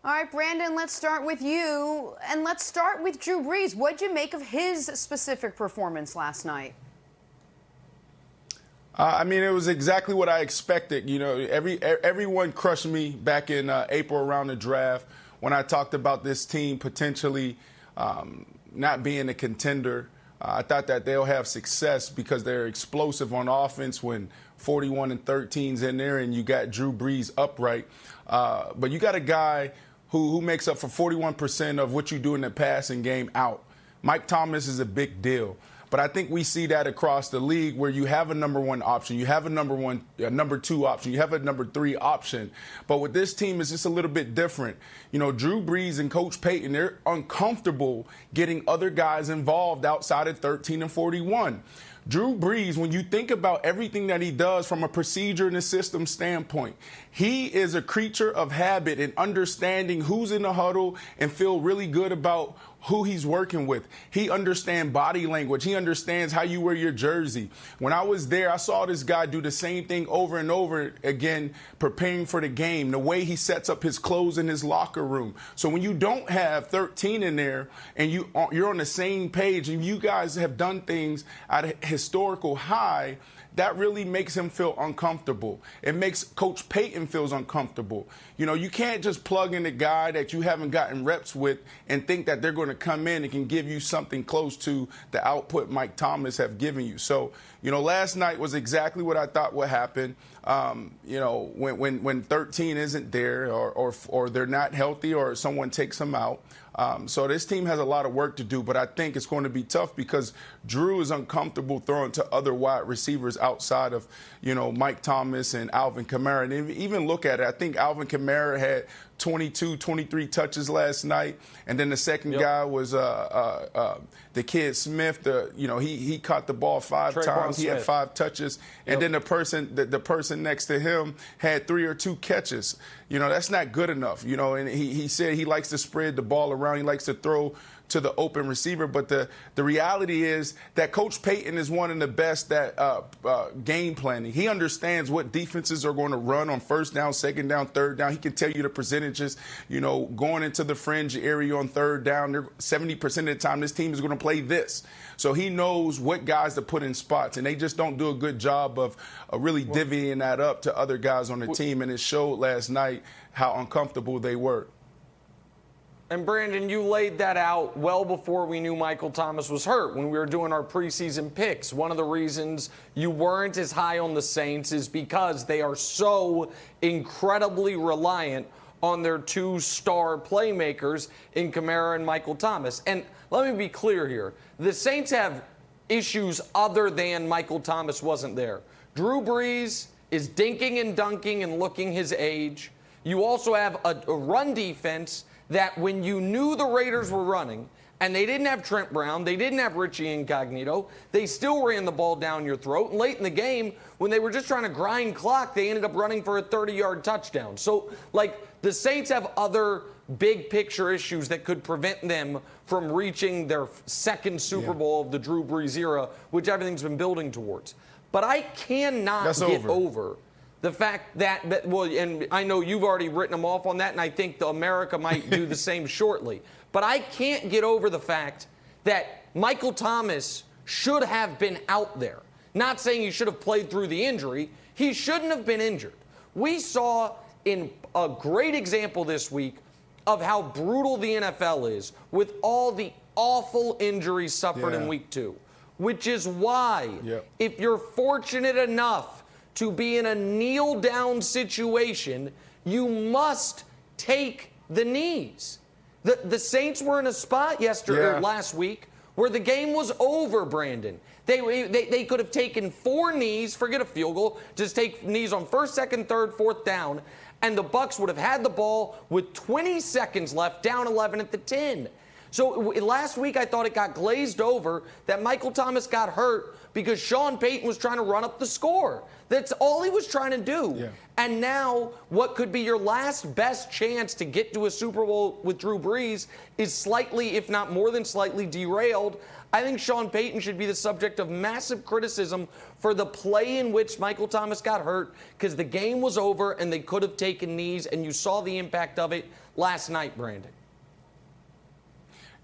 All right, Brandon, let's start with you. And let's start with Drew Brees. What'd you make of his specific performance last night? I mean, it was exactly what I expected. You know, everyone crushed me back in April around the draft when I talked about this team potentially not being a contender. I thought that they'll have success because they're explosive on offense when 41 and 13's in there and you got Drew Brees upright. But you got a guy who makes up for 41% of what you do in the passing game out. Mike Thomas is a big deal. But I think we see that across the league where you have a number one option, you have a number two option, you have a number three option. But with this team, it's just a little bit different. You know, Drew Brees and Coach Payton, they're uncomfortable getting other guys involved outside of 13 and 41. Drew Brees, when you think about everything that he does from a procedure and a system standpoint, he is a creature of habit and understanding who's in the huddle and feel really good about who he's working with. He understands body language. He understands how you wear your jersey. When I was there, I saw this guy do the same thing over and over again, preparing for the game, the way he sets up his clothes in his locker room. So when you don't have 13 in there and you're on the same page and you guys have done things at a historical high, that really makes him feel uncomfortable. It makes Coach Payton feels uncomfortable. You know, you can't just plug in a guy that you haven't gotten reps with and think that they're going to come in and can give you something close to the output Mike Thomas have given you. So, you know, last night was exactly what I thought would happen. You know, when 13 isn't there or they're not healthy or someone takes them out. So this team has a lot of work to do, but I think it's going to be tough because Drew is uncomfortable throwing to other wide receivers outside of, you know, Mike Thomas and Alvin Kamara. And even look at it, I think Alvin Kamara had 22, 23 touches last night. And then the second guy was the kid Smith. He caught the ball five times. He had 5 touches. And then the person next to him had 3 or 2 catches. You know, that's not good enough. You know, and he said he likes to spread the ball around. He likes to throw to the open receiver. But the reality is that Coach Payton is one of the best at game planning. He understands what defenses are going to run on first down, second down, third down. He can tell you the percentages, you know, going into the fringe area on third down. 70% of the time, this team is going to play this. So he knows what guys to put in spots, and they just don't do a good job of really divvying that up to other guys on the team. And it showed last night how uncomfortable they were. And, Brandon, you laid that out well before we knew Michael Thomas was hurt when we were doing our preseason picks. One of the reasons you weren't as high on the Saints is because they are so incredibly reliant on their 2 star playmakers in Kamara and Michael Thomas. And let me be clear here. The Saints have issues other than Michael Thomas wasn't there. Drew Brees is dinking and dunking and looking his age. You also have a run defense that when you knew the Raiders were running and they didn't have Trent Brown, they didn't have Richie Incognito, they still ran the ball down your throat. And late in the game, when they were just trying to grind clock, they ended up running for a 30-yard touchdown. So, the Saints have other big picture issues that could prevent them from reaching their second Super Bowl of the Drew Brees era, which everything's been building towards. But I cannot get over the fact that, and I know you've already written them off on that, and I think America might do the same shortly. But I can't get over the fact that Michael Thomas should have been out there. Not saying he should have played through the injury. He shouldn't have been injured. We saw in a great example this week of how brutal the NFL is with all the awful injuries suffered in week 2, which is why if you're fortunate enough to be in a kneel-down situation, you must take the knees. The Saints were in a spot last week where the game was over, Brandon. They could have taken 4 knees, forget a field goal, just take knees on first, second, third, fourth down, and the Bucs would have had the ball with 20 seconds left, down 11 at the 10. So last week I thought it got glazed over that Michael Thomas got hurt because Sean Payton was trying to run up the score. That's all he was trying to do. Yeah. And now what could be your last best chance to get to a Super Bowl with Drew Brees is slightly, if not more than slightly, derailed. I think Sean Payton should be the subject of massive criticism for the play in which Michael Thomas got hurt, because the game was over and they could have taken knees, and you saw the impact of it last night, Brandon.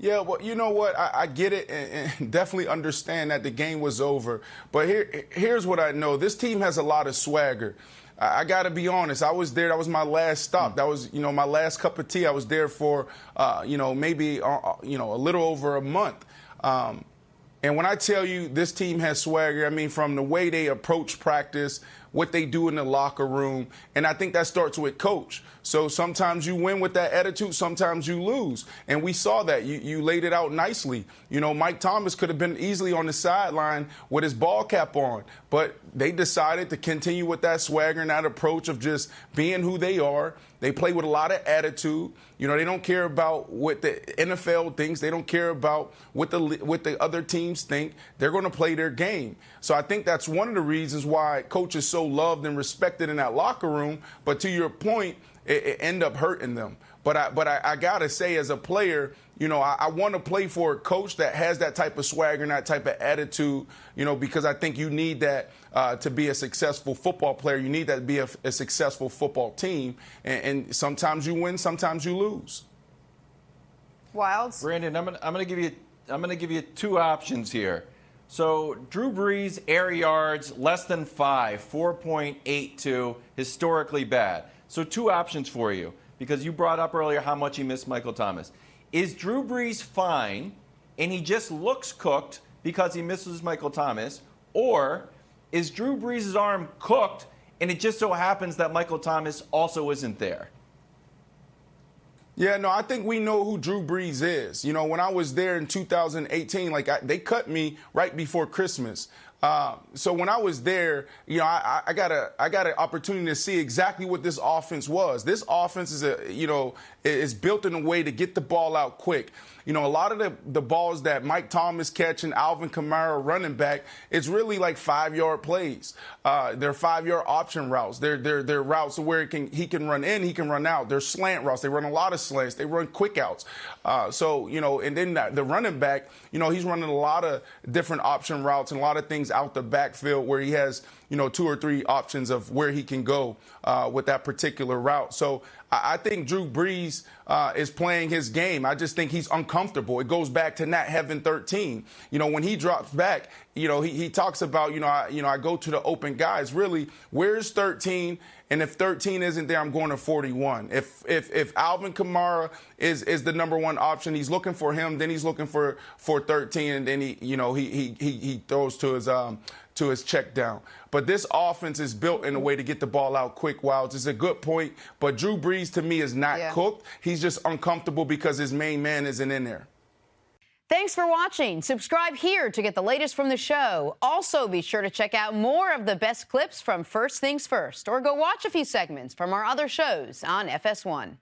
Yeah, well, you know what? I get it and definitely understand that the game was over. But here's what I know. This team has a lot of swagger. I got to be honest. I was there. That was my last stop. That was, my last cup of tea. I was there for, maybe, a little over a month. And when I tell you this team has swagger, I mean, from the way they approach practice, what they do in the locker room, and I think that starts with coach. So sometimes you win with that attitude, sometimes you lose. And we saw that. You laid it out nicely. Mike Thomas could have been easily on the sideline with his ball cap on, but they decided to continue with that swagger and that approach of just being who they are. They play with a lot of attitude. They don't care about what the NFL thinks. They don't care about what the other teams think. They're going to play their game. So I think that's one of the reasons why Coach is so loved and respected in that locker room. But to your point, it ended up hurting them. But I got to say, as a player, I want to play for a coach that has that type of swagger and that type of attitude, because I think you need that to be a successful football player. You need that to be a successful football team. And sometimes you win, sometimes you lose. Wilds? Brandon, I'm gonna give you two options here. So Drew Brees, air yards, less than 5, 4.82, historically bad. So two options for you, because you brought up earlier how much you miss Michael Thomas. Is Drew Brees fine and he just looks cooked because he misses Michael Thomas? Or is Drew Brees' arm cooked and it just so happens that Michael Thomas also isn't there? Yeah, no, I think we know who Drew Brees is. When I was there in 2018, they cut me right before Christmas. So when I was there, I got an opportunity to see exactly what this offense was. This offense is built in a way to get the ball out quick. A lot of the balls that Mike Thomas catching, Alvin Kamara running back, it's really like 5-yard plays. They're 5-yard option routes. They're routes where he can run in, he can run out. They're slant routes. They run a lot of slants. They run quick outs. And then the running back, he's running a lot of different option routes and a lot of things out the backfield where he has, 2 or 3 options of where he can go with that particular route. So I think Drew Brees is playing his game. I just think he's uncomfortable. It goes back to not having 13. When he drops back, he talks about, I go to the open guys. Really, where's 13? And if 13 isn't there, I'm going to 41. If Alvin Kamara is the number one option, he's looking for him. Then he's looking for 13, and then he throws to his check down. But this offense is built in a way to get the ball out quick. Wilds, it's a good point. But Drew Brees, to me, is not cooked. He's just uncomfortable because his main man isn't in there. Thanks for watching. Subscribe here to get the latest from the show. Also, be sure to check out more of the best clips from First Things First, or go watch a few segments from our other shows on FS1.